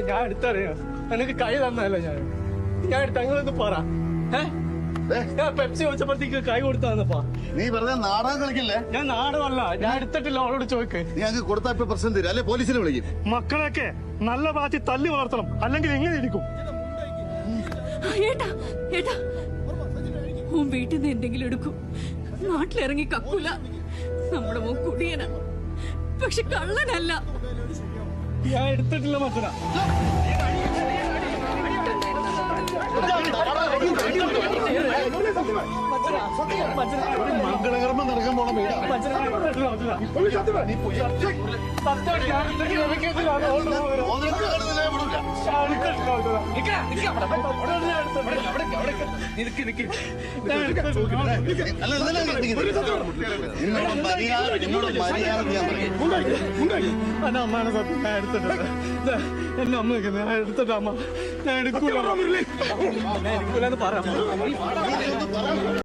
ഞാൻ എടുത്തറിയോ എനിക്ക് കൈ തന്നല്ല ഞാൻ എടുത്ത അങ്ങനൊന്ന് പറ. ഞാൻ പെപ്സി വെച്ചപ്പോഴത്തേക്ക് കൈ കൊടുത്താന്നപ്പാ. നീ വെറുതെ നാടകം കളിക്കില്ലേ? ഞാൻ നാടകമല്ല, ഞാൻ എടുത്തിട്ടില്ല. അവളോട് ചോദിക്ക്. നീ അങ്ങ് കൊടുത്താ ഇപ്പൊ പ്രശ്നം തരും, അല്ലെ പോലീസിനെ വിളിക്കും. മക്കളെയൊക്കെ നല്ല ഭാഗത്ത് തല്ലി വളർത്തണം, അല്ലെങ്കിൽ എങ്ങനെ ഇരിക്കും? ഏട്ടാ ഏട്ടാ, ഓൻ വീട്ടിൽ നിന്ന് എന്തെങ്കിലും എടുക്കും, നാട്ടിലിറങ്ങി കക്കൂല. നമ്മുടെ മോൻ കുടിയന, പക്ഷെ കള്ളനല്ല. ഞാൻ എടുത്തിട്ടില്ല മച്ചനാ. മംഗളകർമ്മം നടക്കാൻ പോണ വീടാ. അമ്മയാണ് സത്യം, ഞാൻ എടുത്തിട്ടില്ല. എന്റെ അമ്മയൊക്കെ ഞാൻ എടുത്തിട്ട് അമ്മ ഞാൻ എടുക്കൂലെന്ന് പറയാം.